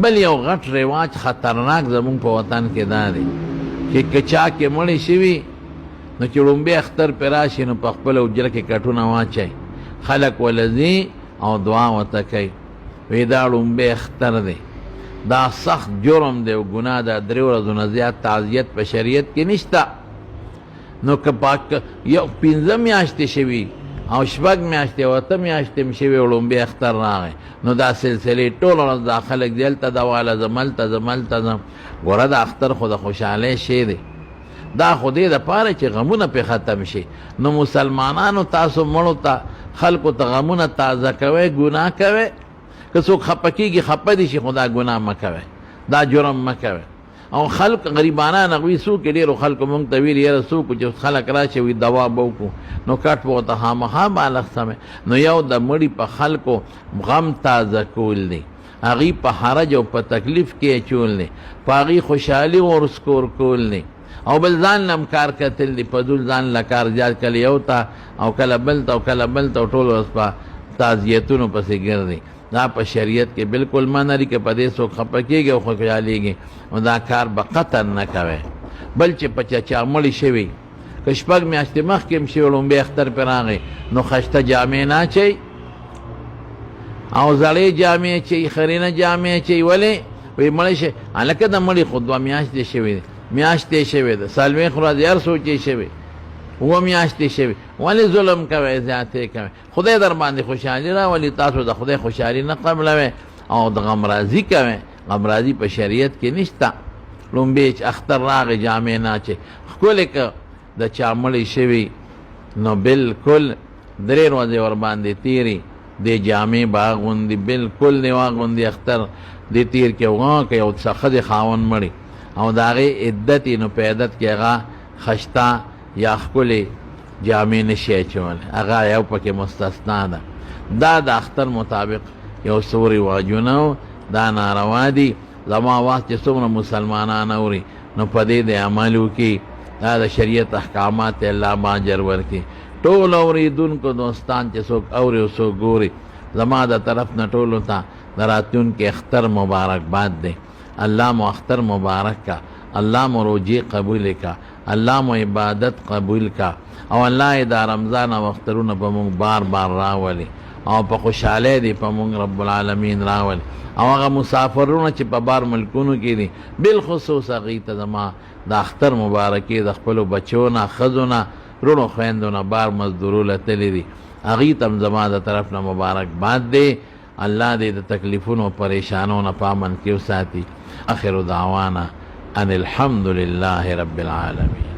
بل یو غټ رواج خطرناک زمونږ په وطن کې دا دی چې که چا کې مړی شوي نو چې لومبی اختر پې راشي نو په خپله حجره کې کټونه واچوي، خلک ولځي او دعا ورته کوي، وی دا لومبی اختر دی. دا سخت جرم دی او ګناه ده. 3 ورځو نه زیات تعزیت په شریعت کې نشته. نو که یو 15 میاشتې شوي او 6 میاشتې او 8 میاشتې م شوي او لومبی اختر راغی، نو دا سلسلې ټول ورځ دا خلک دی هلته دوا لځم هلته ځم هلته ځم. ګوره دا اختر خو د خوشحالۍ شی دی، دا خو دې دپاره چې غمونه پې ختم شي. نو مسلمانانو تاسو مړو ته خلکو ته غمونه تازه کوئ، ګناه کوئ. که څوک خفه کېږي خفه دي شي، خو دا ګناه مه کوئ، دا جرم مه کوئ. او خلق غریبانان هغوی څوک ډېرو خلکو مونږ ته ویل یاره څوک چې خلک راشي وي دوا به وکړو، نو کټ به ورته خامخا بالغ سمې. نو یو د مړي په خلکو غم تازه کول دی، هغوی په حرج او په تکلیف کې اچول دی، په هغوی خوشحالي ورسکور کول دی. او بل ځان لم کار کتل دی، په دول ځان له کار زیات کله یو ته او کله بل ته او کله بل ته، ټول ورځ په تعزیتونو پسې ګرځي. دا په شریعت کې بالکل منع لري که په دې څوک خفه کېږي او خوشحالېږي، نو دا کار به قطعا نه کوئ. بل چې په چا مړي شوي که 6 میاشتې مخکې م شوي لومبی اختر پې راغی، نو خشته جامې نه اچوئ او زړې جامې اچوئ، خرینه جامې اچوئ. ولې؟ وایي مړی شي هلکه د مړي خو 2 میاشتې شوي دي، میاشتې شوې ده، 4 ورځې هر څو چې شوي، 7 میاشتې شوي. ولې ظلم کوئ، زیاتې کوئ؟ خدای در باندې خوشحالي راولي، تاسو د خدای خوشحالي نه قبلوئ او د غمرازي کوئ. غمرازي په شریعت کې نشته. لومبی چې اختر راغی جامې نه اچوئ. ښکلې که د چا مړی شوي نو بالکل 3 ورځې ورباندې تېري، دې جامې به اغوندي، بالکل دې واغوندي، اختر دې تېر کړي. که یو ښځې خاوند مړي او د هغې عدت نو په عدت کې هغه خشته یا ښکلې جامې نشي اچولی، هغه یو پکې مستثنا ده. دا د اختر مطابق یو څو رواجونه دا ناروا دي. زما وخت چې څومره مسلمانان اوري نو په دې د عمل وکړي، دا د شریعت احکامات الله ما اجر ورکړي. ټول اورېدونکو دوستان چې څوک اوري او څوک ګوري، زما د طرف نه ټولو ته د راتلونکي اختر مبارکباد دی. الله مو اختر مبارک کا، الله مو روجی قبول کا، الله مو عبادت قبول کا، او الله دا رمضان او اخترونه په مونږ بار بار راولي او په خوشحالی دی په مونږ رب العالمین راولي. او هغه مسافرونه چې په بار ملکونو کې دي، بالخصوص هغوی ته زما د اختر مبارکي د خپلو بچو نه، ښځو نه، رونو خویندو نه بار مزدورو لتلي دي، هغوی ته هم زما د طرف نه مبارکباد دی. الله دې د تکلیفونو پریشانو نه په امن کې وساتي. آخر دعوانا ان الحمد لله رب العالمين.